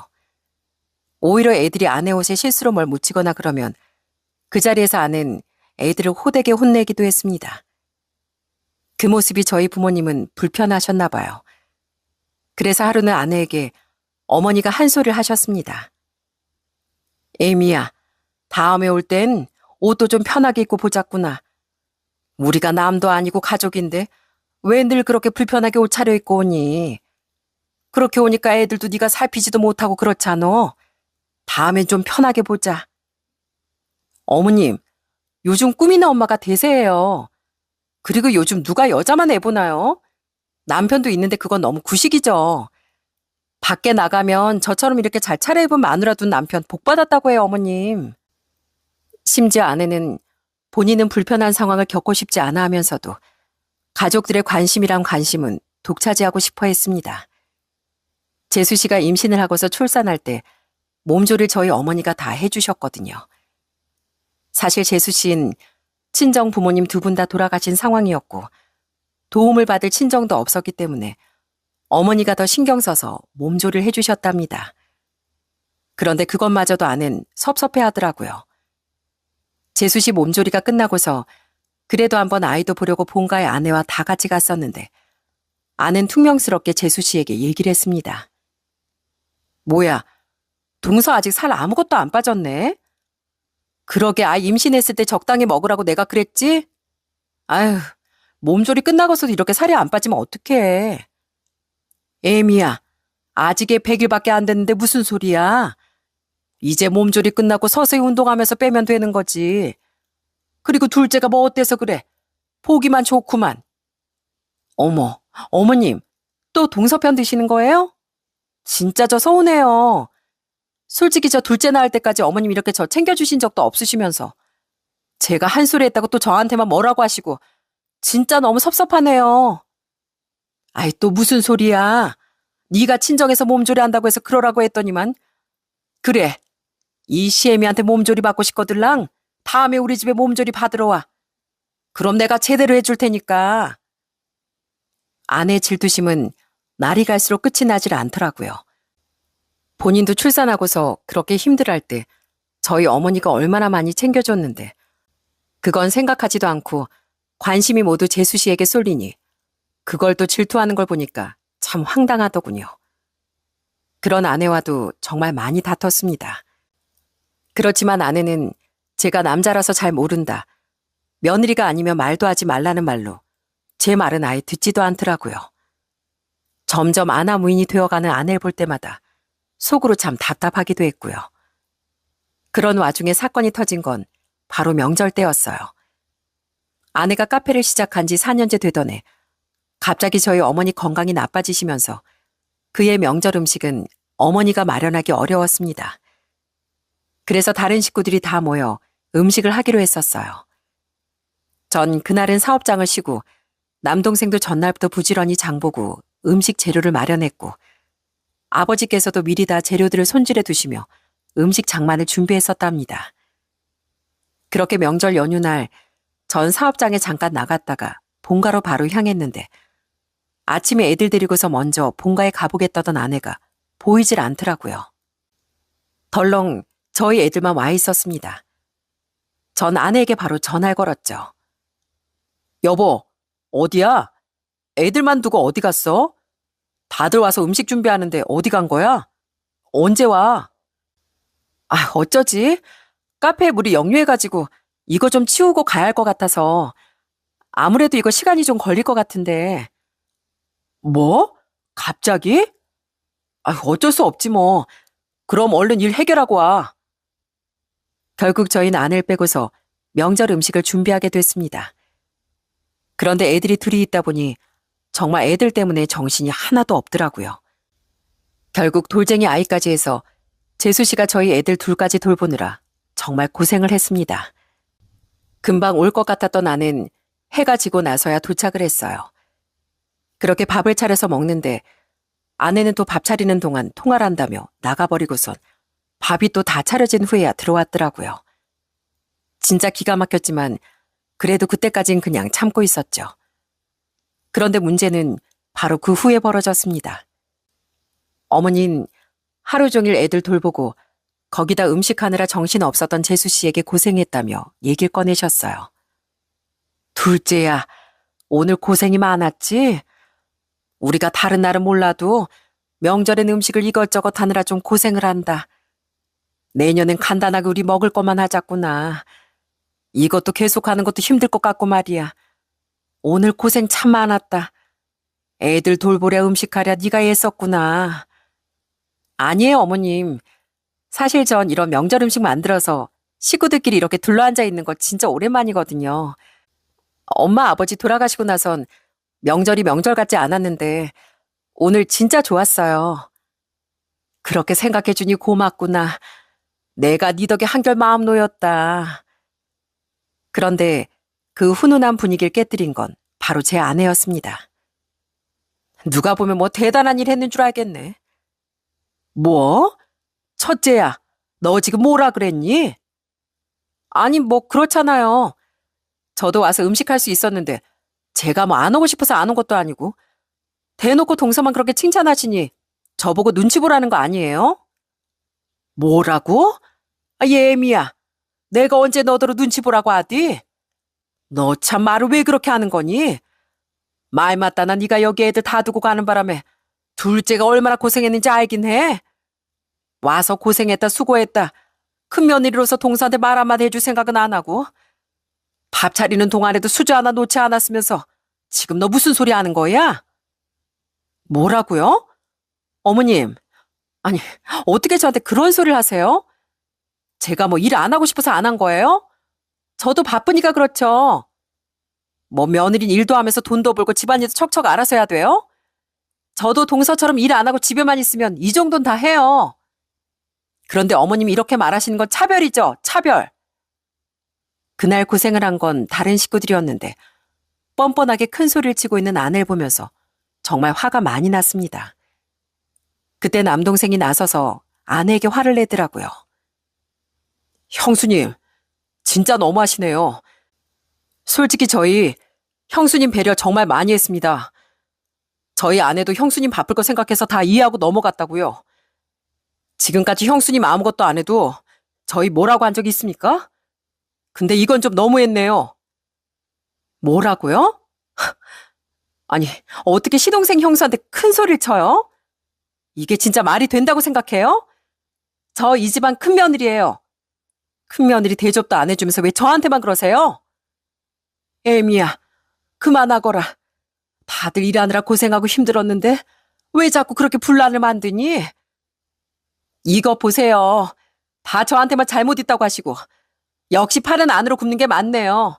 오히려 애들이 아내 옷에 실수로 뭘 묻히거나 그러면 그 자리에서 아내는 애들을 호되게 혼내기도 했습니다. 그 모습이 저희 부모님은 불편하셨나 봐요. 그래서 하루는 아내에게 어머니가 한 소리를 하셨습니다. 에이미야, 다음에 올 땐 옷도 좀 편하게 입고 보자꾸나. 우리가 남도 아니고 가족인데 왜 늘 그렇게 불편하게 옷 차려입고 오니? 그렇게 오니까 애들도 네가 살피지도 못하고 그렇잖아. 다음엔 좀 편하게 보자. 어머님, 요즘 꾸미는 엄마가 대세예요. 그리고 요즘 누가 여자만 애보나요? 남편도 있는데 그건 너무 구식이죠. 밖에 나가면 저처럼 이렇게 잘 차려입은 마누라 둔 남편 복 받았다고 해요, 어머님. 심지어 아내는 본인은 불편한 상황을 겪고 싶지 않아 하면서도 가족들의 관심이란 관심은 독차지하고 싶어 했습니다. 재수 씨가 임신을 하고서 출산할 때 몸조리를 저희 어머니가 다 해주셨거든요. 사실 재수 씨는 친정 부모님 두 분 다 돌아가신 상황이었고 도움을 받을 친정도 없었기 때문에 어머니가 더 신경 써서 몸조리를 해주셨답니다. 그런데 그것마저도 아는 섭섭해하더라고요. 재수 씨 몸조리가 끝나고서 그래도 한번 아이도 보려고 본가에 아내와 다 같이 갔었는데 아는 퉁명스럽게 재수 씨에게 얘기를 했습니다. 뭐야, 동서 아직 살 아무것도 안 빠졌네? 그러게 아이 임신했을 때 적당히 먹으라고 내가 그랬지? 아휴, 몸조리 끝나고서도 이렇게 살이 안 빠지면 어떡해. 에미야, 아직에 100일밖에 안 됐는데 무슨 소리야? 이제 몸조리 끝나고 서서히 운동하면서 빼면 되는 거지. 그리고 둘째가 뭐 어때서 그래? 보기만 좋구만. 어머, 어머님, 또 동서편 드시는 거예요? 진짜 저 서운해요. 솔직히 저 둘째 낳을 때까지 어머님 이렇게 저 챙겨주신 적도 없으시면서 제가 한 소리 했다고 또 저한테만 뭐라고 하시고 진짜 너무 섭섭하네요. 아이 또 무슨 소리야. 네가 친정에서 몸조리 한다고 해서 그러라고 했더니만 그래, 이 시애미한테 몸조리 받고 싶거들랑 다음에 우리 집에 몸조리 받으러 와. 그럼 내가 제대로 해줄 테니까. 아내의 질투심은 날이 갈수록 끝이 나질 않더라고요. 본인도 출산하고서 그렇게 힘들어할 때 저희 어머니가 얼마나 많이 챙겨줬는데 그건 생각하지도 않고 관심이 모두 재수 씨에게 쏠리니 그걸 또 질투하는 걸 보니까 참 황당하더군요. 그런 아내와도 정말 많이 다퉜습니다. 그렇지만 아내는 제가 남자라서 잘 모른다. 며느리가 아니면 말도 하지 말라는 말로 제 말은 아예 듣지도 않더라고요. 점점 아나무인이 되어가는 아내를 볼 때마다 속으로 참 답답하기도 했고요. 그런 와중에 사건이 터진 건 바로 명절 때였어요. 아내가 카페를 시작한 지 4년째 되던 해 갑자기 저희 어머니 건강이 나빠지시면서 그의 명절 음식은 어머니가 마련하기 어려웠습니다. 그래서 다른 식구들이 다 모여 음식을 하기로 했었어요. 전 그날은 사업장을 쉬고 남동생도 전날부터 부지런히 장보고 음식 재료를 마련했고 아버지께서도 미리 다 재료들을 손질해 두시며 음식 장만을 준비했었답니다. 그렇게 명절 연휴날 전 사업장에 잠깐 나갔다가 본가로 바로 향했는데 아침에 애들 데리고서 먼저 본가에 가보겠다던 아내가 보이질 않더라고요. 덜렁 저희 애들만 와 있었습니다. 전 아내에게 바로 전화를 걸었죠. 여보, 어디야? 애들만 두고 어디 갔어? 다들 와서 음식 준비하는데 어디 간 거야? 언제 와? 어쩌지? 카페에 물이 역류해가지고 이거 좀 치우고 가야 할 것 같아서 아무래도 이거 시간이 좀 걸릴 것 같은데. 뭐? 갑자기? 어쩔 수 없지 뭐. 그럼 얼른 일 해결하고 와. 결국 저희는 아내를 빼고서 명절 음식을 준비하게 됐습니다. 그런데 애들이 둘이 있다 보니 정말 애들 때문에 정신이 하나도 없더라고요. 결국 돌쟁이 아이까지 해서 재수 씨가 저희 애들 둘까지 돌보느라 정말 고생을 했습니다. 금방 올 것 같았던 아내는 해가 지고 나서야 도착을 했어요. 그렇게 밥을 차려서 먹는데 아내는 또 밥 차리는 동안 통화를 한다며 나가버리고선 밥이 또 다 차려진 후에야 들어왔더라고요. 진짜 기가 막혔지만 그래도 그때까진 그냥 참고 있었죠. 그런데 문제는 바로 그 후에 벌어졌습니다. 어머니는 하루 종일 애들 돌보고 거기다 음식하느라 정신 없었던 재수 씨에게 고생했다며 얘기를 꺼내셨어요. 둘째야, 오늘 고생이 많았지? 우리가 다른 날은 몰라도 명절엔 음식을 이것저것 하느라 좀 고생을 한다. 내년엔 간단하게 우리 먹을 것만 하자꾸나. 이것도 계속하는 것도 힘들 것 같고 말이야. 오늘 고생 참 많았다. 애들 돌보랴 음식하랴 네가 애썼구나. 아니에요, 어머님. 사실 전 이런 명절 음식 만들어서 식구들끼리 이렇게 둘러앉아 있는 거 진짜 오랜만이거든요. 엄마 아버지 돌아가시고 나선 명절이 명절 같지 않았는데 오늘 진짜 좋았어요. 그렇게 생각해주니 고맙구나. 내가 네 덕에 한결 마음 놓였다. 그런데 그 훈훈한 분위기를 깨뜨린 건 바로 제 아내였습니다. 누가 보면 뭐 대단한 일 했는 줄 알겠네. 뭐? 첫째야, 너 지금 뭐라 그랬니? 아니, 뭐 그렇잖아요. 저도 와서 음식할 수 있었는데 제가 뭐 안 오고 싶어서 안 온 것도 아니고 대놓고 동서만 그렇게 칭찬하시니 저보고 눈치 보라는 거 아니에요? 뭐라고? 예미야, 내가 언제 너더러 눈치 보라고 하디? 너 참 말을 왜 그렇게 하는 거니? 말 맞다나 네가 여기 애들 다 두고 가는 바람에 둘째가 얼마나 고생했는지 알긴 해. 와서 고생했다 수고했다. 큰 며느리로서 동서한테 말 한마디 해줄 생각은 안 하고 밥 차리는 동안에도 수저 하나 놓지 않았으면서 지금 너 무슨 소리 하는 거야? 뭐라고요? 어머님, 아니 어떻게 저한테 그런 소리를 하세요? 제가 뭐 일 안 하고 싶어서 안 한 거예요? 저도 바쁘니까 그렇죠. 뭐 며느린 일도 하면서 돈도 벌고 집안일도 척척 알아서 해야 돼요? 저도 동서처럼 일 안 하고 집에만 있으면 이 정도는 다 해요. 그런데 어머님이 이렇게 말하시는 건 차별이죠, 차별. 그날 고생을 한 건 다른 식구들이었는데 뻔뻔하게 큰 소리를 치고 있는 아내를 보면서 정말 화가 많이 났습니다. 그때 남동생이 나서서 아내에게 화를 내더라고요. 형수님, 진짜 너무하시네요. 솔직히 저희 형수님 배려 정말 많이 했습니다. 저희 아내도 형수님 바쁠 거 생각해서 다 이해하고 넘어갔다고요. 지금까지 형수님 아무것도 안 해도 저희 뭐라고 한 적 있습니까? 근데 이건 좀 너무했네요. 뭐라고요? 아니, 어떻게 시동생 형수한테 큰 소리를 쳐요? 이게 진짜 말이 된다고 생각해요? 저 이 집안 큰며느리예요. 큰며느리 대접도 안 해주면서 왜 저한테만 그러세요? 애미야, 그만하거라. 다들 일하느라 고생하고 힘들었는데 왜 자꾸 그렇게 분란을 만드니? 이거 보세요. 다 저한테만 잘못 있다고 하시고 역시 팔은 안으로 굽는 게 맞네요.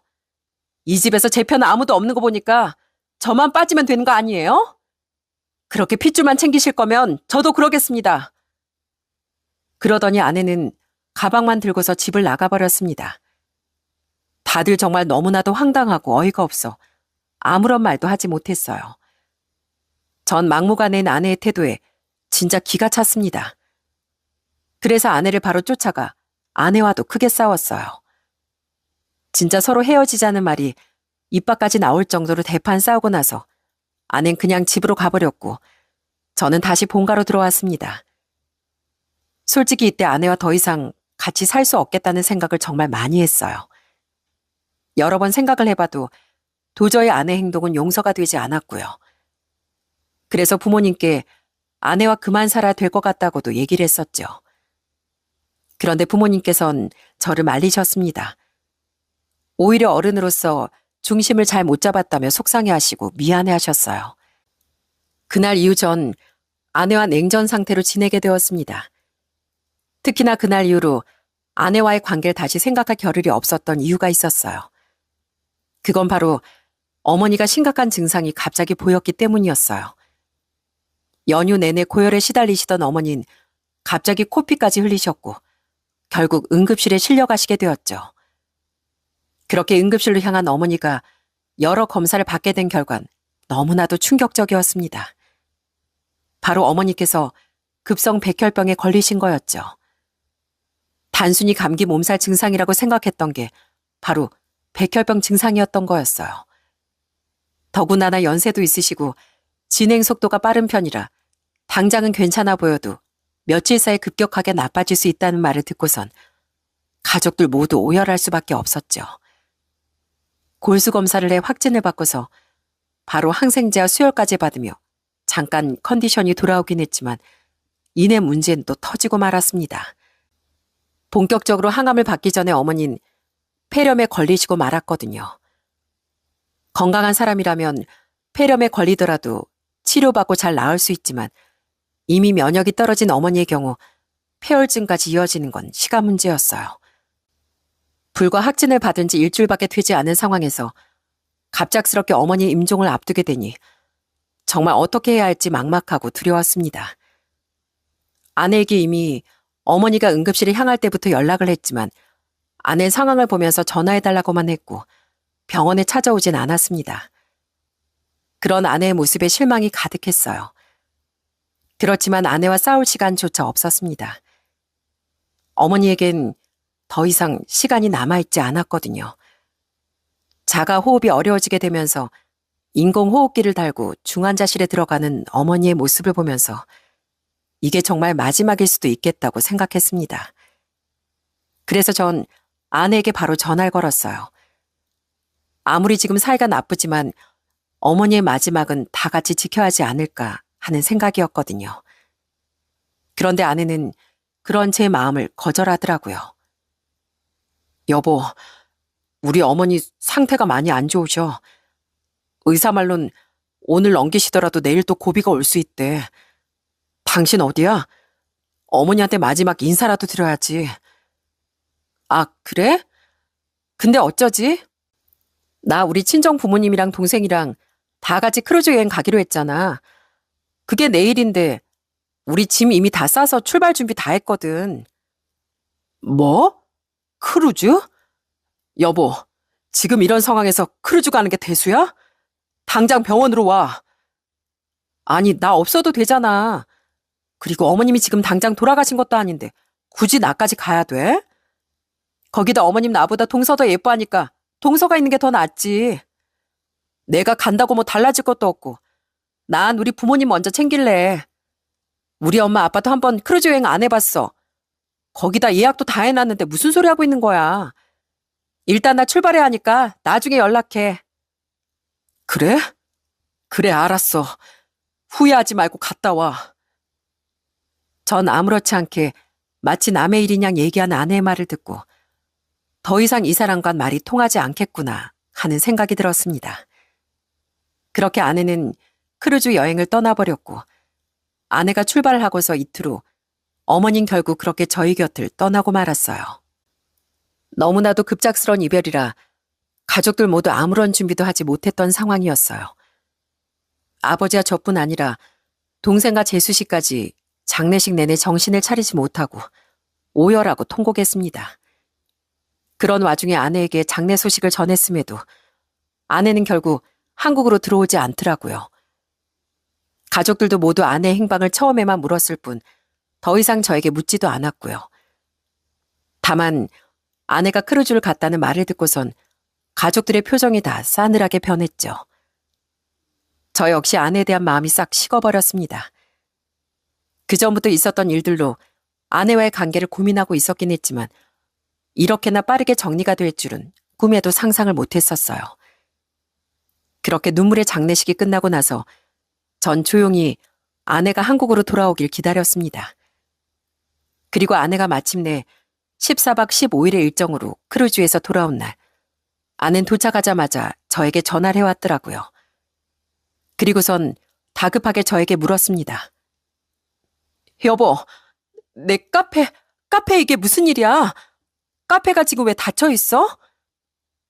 이 집에서 제 편은 아무도 없는 거 보니까 저만 빠지면 되는 거 아니에요? 그렇게 핏줄만 챙기실 거면 저도 그러겠습니다. 그러더니 아내는 가방만 들고서 집을 나가버렸습니다. 다들 정말 너무나도 황당하고 어이가 없어 아무런 말도 하지 못했어요. 전 막무가내인 아내의 태도에 진짜 기가 찼습니다. 그래서 아내를 바로 쫓아가 아내와도 크게 싸웠어요. 진짜 서로 헤어지자는 말이 입 밖까지 나올 정도로 대판 싸우고 나서 아내는 그냥 집으로 가버렸고 저는 다시 본가로 들어왔습니다. 솔직히 이때 아내와 더 이상 같이 살 수 없겠다는 생각을 정말 많이 했어요. 여러 번 생각을 해봐도 도저히 아내 행동은 용서가 되지 않았고요. 그래서 부모님께 아내와 그만 살아야 될 것 같다고도 얘기를 했었죠. 그런데 부모님께선 저를 말리셨습니다. 오히려 어른으로서 중심을 잘 못 잡았다며 속상해하시고 미안해하셨어요. 그날 이후 전 아내와 냉전 상태로 지내게 되었습니다. 특히나 그날 이후로 아내와의 관계를 다시 생각할 겨를이 없었던 이유가 있었어요. 그건 바로 어머니가 심각한 증상이 갑자기 보였기 때문이었어요. 연휴 내내 고열에 시달리시던 어머니는 갑자기 코피까지 흘리셨고 결국 응급실에 실려가시게 되었죠. 그렇게 응급실로 향한 어머니가 여러 검사를 받게 된 결과는 너무나도 충격적이었습니다. 바로 어머니께서 급성 백혈병에 걸리신 거였죠. 단순히 감기 몸살 증상이라고 생각했던 게 바로 백혈병 증상이었던 거였어요. 더구나 연세도 있으시고 진행 속도가 빠른 편이라 당장은 괜찮아 보여도 며칠 사이 급격하게 나빠질 수 있다는 말을 듣고선 가족들 모두 오열할 수밖에 없었죠. 골수 검사를 해 확진을 받고서 바로 항생제와 수혈까지 받으며 잠깐 컨디션이 돌아오긴 했지만 이내 문제는 또 터지고 말았습니다. 본격적으로 항암을 받기 전에 어머니는 폐렴에 걸리시고 말았거든요. 건강한 사람이라면 폐렴에 걸리더라도 치료받고 잘 나을 수 있지만 이미 면역이 떨어진 어머니의 경우 폐혈증까지 이어지는 건 시간 문제였어요. 불과 확진을 받은 지 일주일밖에 되지 않은 상황에서 갑작스럽게 어머니 임종을 앞두게 되니 정말 어떻게 해야 할지 막막하고 두려웠습니다. 아내에게 이미 어머니가 응급실에 향할 때부터 연락을 했지만 아내 상황을 보면서 전화해달라고만 했고 병원에 찾아오진 않았습니다. 그런 아내의 모습에 실망이 가득했어요. 그렇지만 아내와 싸울 시간조차 없었습니다. 어머니에겐 더 이상 시간이 남아있지 않았거든요. 자가 호흡이 어려워지게 되면서 인공호흡기를 달고 중환자실에 들어가는 어머니의 모습을 보면서 이게 정말 마지막일 수도 있겠다고 생각했습니다. 그래서 전 아내에게 바로 전화를 걸었어요. 아무리 지금 사이가 나쁘지만 어머니의 마지막은 다 같이 지켜야 하지 않을까 하는 생각이었거든요. 그런데 아내는 그런 제 마음을 거절하더라고요. 여보, 우리 어머니 상태가 많이 안 좋으셔. 의사 말론 오늘 넘기시더라도 내일 또 고비가 올 수 있대. 당신 어디야? 어머니한테 마지막 인사라도 드려야지. 아, 그래? 근데 어쩌지? 나 우리 친정 부모님이랑 동생이랑 다 같이 크루즈 여행 가기로 했잖아. 그게 내일인데 우리 짐 이미 다 싸서 출발 준비 다 했거든. 뭐? 크루즈? 여보, 지금 이런 상황에서 크루즈 가는 게 대수야? 당장 병원으로 와. 아니, 나 없어도 되잖아. 그리고 어머님이 지금 당장 돌아가신 것도 아닌데 굳이 나까지 가야 돼? 거기다 어머님 나보다 동서 더 예뻐하니까 동서가 있는 게 더 낫지. 내가 간다고 뭐 달라질 것도 없고 난 우리 부모님 먼저 챙길래. 우리 엄마 아빠도 한번 크루즈 여행 안 해봤어. 거기다 예약도 다 해놨는데 무슨 소리 하고 있는 거야. 일단 나 출발해야 하니까 나중에 연락해. 그래? 그래, 알았어. 후회하지 말고 갔다 와. 전 아무렇지 않게 마치 남의 일인 양 얘기하는 아내의 말을 듣고 더 이상 이 사람과 말이 통하지 않겠구나 하는 생각이 들었습니다. 그렇게 아내는 크루즈 여행을 떠나버렸고 아내가 출발을 하고서 이틀 후 어머닌 결국 그렇게 저희 곁을 떠나고 말았어요. 너무나도 급작스러운 이별이라 가족들 모두 아무런 준비도 하지 못했던 상황이었어요. 아버지와 저뿐 아니라 동생과 재수 씨까지 장례식 내내 정신을 차리지 못하고 오열하고 통곡했습니다. 그런 와중에 아내에게 장례 소식을 전했음에도 아내는 결국 한국으로 들어오지 않더라고요. 가족들도 모두 아내의 행방을 처음에만 물었을 뿐 더 이상 저에게 묻지도 않았고요. 다만 아내가 크루즈를 갔다는 말을 듣고선 가족들의 표정이 다 싸늘하게 변했죠. 저 역시 아내에 대한 마음이 싹 식어버렸습니다. 그전부터 있었던 일들로 아내와의 관계를 고민하고 있었긴 했지만 이렇게나 빠르게 정리가 될 줄은 꿈에도 상상을 못했었어요. 그렇게 눈물의 장례식이 끝나고 나서 전 조용히 아내가 한국으로 돌아오길 기다렸습니다. 그리고 아내가 마침내 14박 15일의 일정으로 크루즈에서 돌아온 날, 아내는 도착하자마자 저에게 전화를 해왔더라고요. 그리고선 다급하게 저에게 물었습니다. 여보, 내 카페 이게 무슨 일이야? 카페가 지금 왜 닫혀 있어?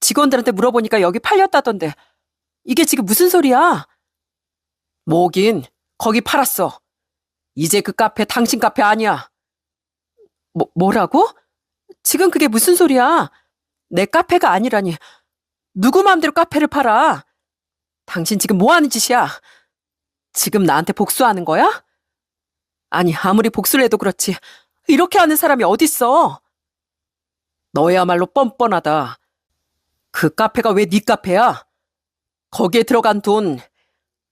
직원들한테 물어보니까 여기 팔렸다던데 이게 지금 무슨 소리야? 뭐긴, 거기 팔았어. 이제 그 카페 당신 카페 아니야. 뭐라고? 지금 그게 무슨 소리야? 내 카페가 아니라니. 누구 마음대로 카페를 팔아? 당신 지금 뭐 하는 짓이야? 지금 나한테 복수하는 거야? 아니, 아무리 복수를 해도 그렇지. 이렇게 하는 사람이 어딨어? 너야말로 뻔뻔하다. 그 카페가 왜 네 카페야? 거기에 들어간 돈,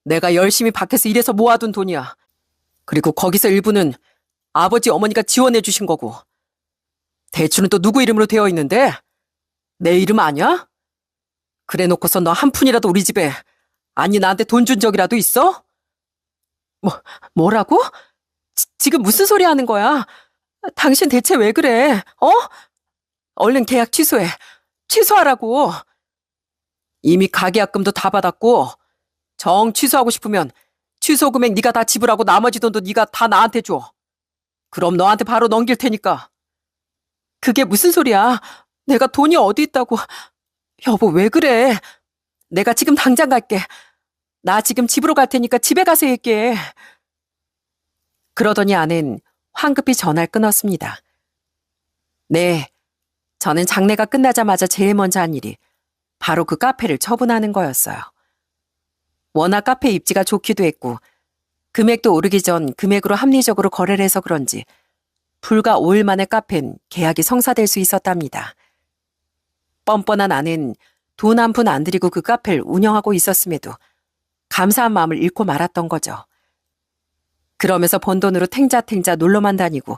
내가 열심히 밖에서 일해서 모아둔 돈이야. 그리고 거기서 일부는 아버지 어머니가 지원해 주신 거고. 대출은 또 누구 이름으로 되어 있는데? 내 이름 아냐? 그래 놓고서 너 한 푼이라도 우리 집에, 아니 나한테 돈 준 적이라도 있어? 뭐라고? 지금 무슨 소리 하는 거야? 당신 대체 왜 그래? 얼른 계약 취소해. 취소하라고. 이미 가계약금도 다 받았고 정 취소하고 싶으면 취소 금액 네가 다 지불하고 나머지 돈도 네가 다 나한테 줘. 그럼 너한테 바로 넘길 테니까. 그게 무슨 소리야? 내가 돈이 어디 있다고. 여보, 왜 그래? 내가 지금 당장 갈게. 나 지금 집으로 갈 테니까 집에 가서 얘기해. 그러더니 아내는 황급히 전화를 끊었습니다. 네, 저는 장례가 끝나자마자 제일 먼저 한 일이 바로 그 카페를 처분하는 거였어요. 워낙 카페 입지가 좋기도 했고 금액도 오르기 전 금액으로 합리적으로 거래를 해서 그런지 불과 5일 만에 카페는 계약이 성사될 수 있었답니다. 뻔뻔한 아내는 돈 한 푼 안 들이고 그 카페를 운영하고 있었음에도 감사한 마음을 잃고 말았던 거죠. 그러면서 번 돈으로 탱자탱자 놀러만 다니고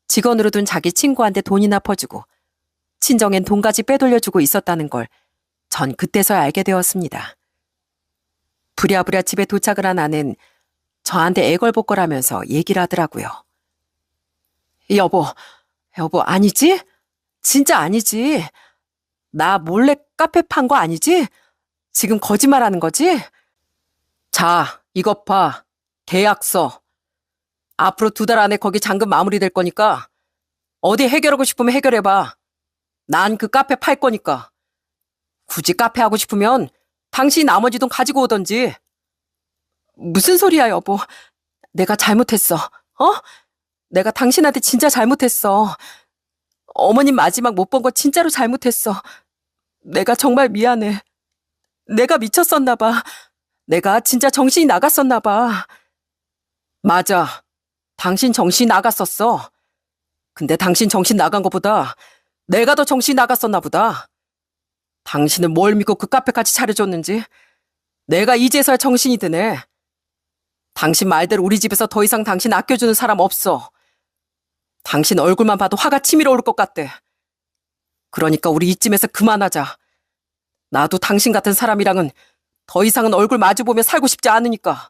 직원으로 둔 자기 친구한테 돈이나 퍼주고 친정엔 돈까지 빼돌려주고 있었다는 걸 전 그때서야 알게 되었습니다. 부랴부랴 집에 도착을 한 아내는 저한테 애걸복걸하면서 얘기를 하더라고요. 여보, 아니지? 진짜 아니지? 나 몰래 카페 판 거 아니지? 지금 거짓말하는 거지? 자, 이것 봐. 계약서. 앞으로 2달 안에 거기 잔금 마무리될 거니까 어디 해결하고 싶으면 해결해봐. 난 그 카페 팔 거니까. 굳이 카페 하고 싶으면 당신이 나머지 돈 가지고 오던지. 무슨 소리야, 여보. 내가 잘못했어. 내가 당신한테 진짜 잘못했어. 어머님 마지막 못 본 거 진짜로 잘못했어. 내가 정말 미안해. 내가 미쳤었나 봐. 내가 진짜 정신이 나갔었나 봐. 맞아. 당신 정신이 나갔었어. 근데 당신 정신 나간 것보다 내가 더 정신이 나갔었나 보다. 당신은 뭘 믿고 그 카페까지 차려줬는지 내가 이제서야 정신이 드네. 당신 말대로 우리 집에서 더 이상 당신 아껴주는 사람 없어. 당신 얼굴만 봐도 화가 치밀어 오를 것 같대. 그러니까 우리 이쯤에서 그만하자. 나도 당신 같은 사람이랑은 더 이상은 얼굴 마주보며 살고 싶지 않으니까.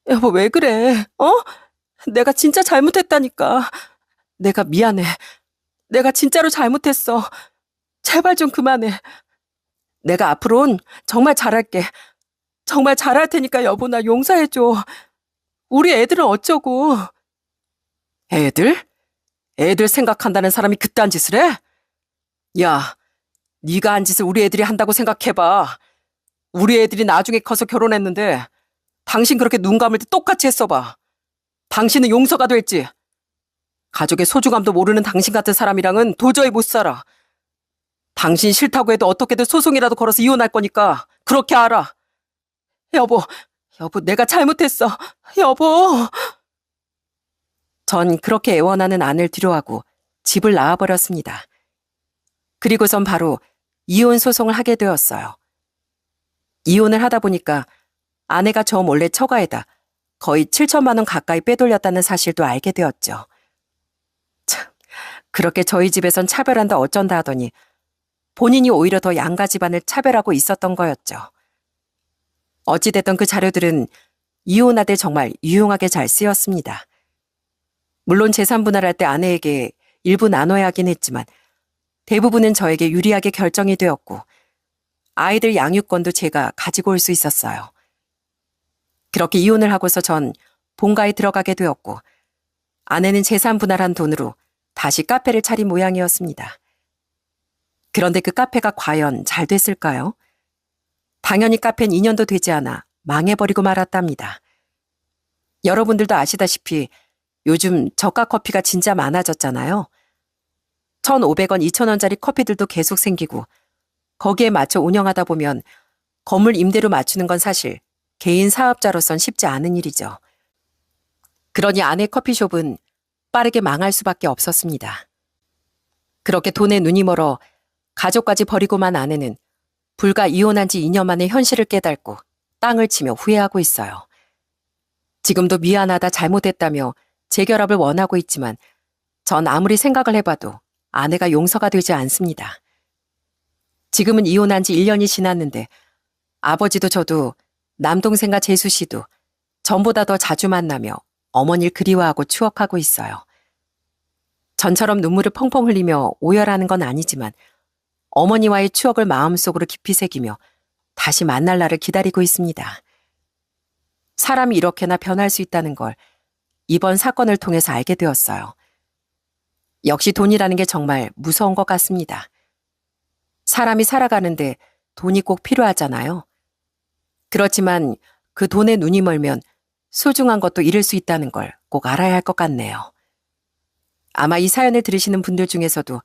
여보 왜 그래? 내가 진짜 잘못했다니까. 내가 미안해. 내가 진짜로 잘못했어. 제발 좀 그만해. 내가 앞으로는 정말 잘할게. 정말 잘할 테니까 여보 나 용서해줘. 우리 애들은 어쩌고. 애들? 애들 생각한다는 사람이 그딴 짓을 해? 야, 네가 한 짓을 우리 애들이 한다고 생각해봐. 우리 애들이 나중에 커서 결혼했는데 당신 그렇게 눈 감을 때 똑같이 했어봐. 당신은 용서가 될지. 가족의 소중함도 모르는 당신 같은 사람이랑은 도저히 못 살아. 당신 싫다고 해도 어떻게든 소송이라도 걸어서 이혼할 거니까 그렇게 알아. 여보, 내가 잘못했어. 여보. 전 그렇게 애원하는 아내를 뒤로하고 집을 나와버렸습니다. 그리고선 바로 이혼 소송을 하게 되었어요. 이혼을 하다 보니까 아내가 저 몰래 처가에다 거의 7천만 원 가까이 빼돌렸다는 사실도 알게 되었죠. 참, 그렇게 저희 집에선 차별한다 어쩐다 하더니 본인이 오히려 더 양가 집안을 차별하고 있었던 거였죠. 어찌됐던 그 자료들은 이혼하되 정말 유용하게 잘 쓰였습니다. 물론 재산 분할할 때 아내에게 일부 나눠야 하긴 했지만 대부분은 저에게 유리하게 결정이 되었고 아이들 양육권도 제가 가지고 올 수 있었어요. 그렇게 이혼을 하고서 전 본가에 들어가게 되었고 아내는 재산 분할한 돈으로 다시 카페를 차린 모양이었습니다. 그런데 그 카페가 과연 잘 됐을까요? 당연히 카페는 2년도 되지 않아 망해버리고 말았답니다. 여러분들도 아시다시피 요즘 저가 커피가 진짜 많아졌잖아요. 1,500원, 2,000원짜리 커피들도 계속 생기고 거기에 맞춰 운영하다 보면 건물 임대료 맞추는 건 사실 개인 사업자로선 쉽지 않은 일이죠. 그러니 아내 커피숍은 빠르게 망할 수밖에 없었습니다. 그렇게 돈에 눈이 멀어 가족까지 버리고만 아내는 불과 이혼한 지 2년 만에 현실을 깨닫고 땅을 치며 후회하고 있어요. 지금도 미안하다 잘못했다며 재결합을 원하고 있지만 전 아무리 생각을 해봐도 아내가 용서가 되지 않습니다. 지금은 이혼한 지 1년이 지났는데 아버지도 저도 남동생과 재수 씨도 전보다 더 자주 만나며 어머니를 그리워하고 추억하고 있어요. 전처럼 눈물을 펑펑 흘리며 오열하는 건 아니지만 어머니와의 추억을 마음속으로 깊이 새기며 다시 만날 날을 기다리고 있습니다. 사람이 이렇게나 변할 수 있다는 걸 이번 사건을 통해서 알게 되었어요. 역시 돈이라는 게 정말 무서운 것 같습니다. 사람이 살아가는데 돈이 꼭 필요하잖아요. 그렇지만 그 돈에 눈이 멀면 소중한 것도 잃을 수 있다는 걸 꼭 알아야 할 것 같네요. 아마 이 사연을 들으시는 분들 중에서도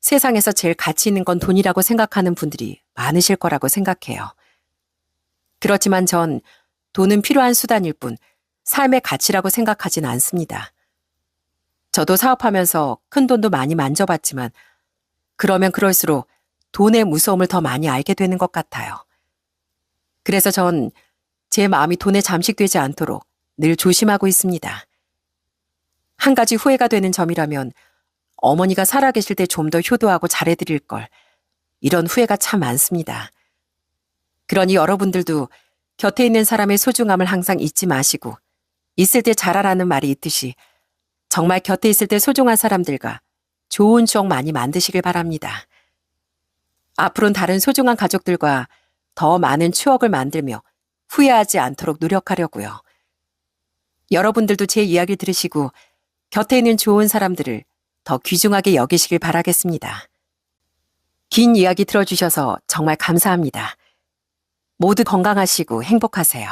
세상에서 제일 가치 있는 건 돈이라고 생각하는 분들이 많으실 거라고 생각해요. 그렇지만 전 돈은 필요한 수단일 뿐 삶의 가치라고 생각하진 않습니다. 저도 사업하면서 큰 돈도 많이 만져봤지만 그러면 그럴수록 돈의 무서움을 더 많이 알게 되는 것 같아요. 그래서 전 제 마음이 돈에 잠식되지 않도록 늘 조심하고 있습니다. 한 가지 후회가 되는 점이라면 어머니가 살아계실 때 좀 더 효도하고 잘해드릴 걸. 이런 후회가 참 많습니다. 그러니 여러분들도 곁에 있는 사람의 소중함을 항상 잊지 마시고 있을 때 잘하라는 말이 있듯이 정말 곁에 있을 때 소중한 사람들과 좋은 추억 많이 만드시길 바랍니다. 앞으로는 다른 소중한 가족들과 더 많은 추억을 만들며 후회하지 않도록 노력하려고요. 여러분들도 제 이야기를 들으시고 곁에 있는 좋은 사람들을 더 귀중하게 여기시길 바라겠습니다. 긴 이야기 들어주셔서 정말 감사합니다. 모두 건강하시고 행복하세요.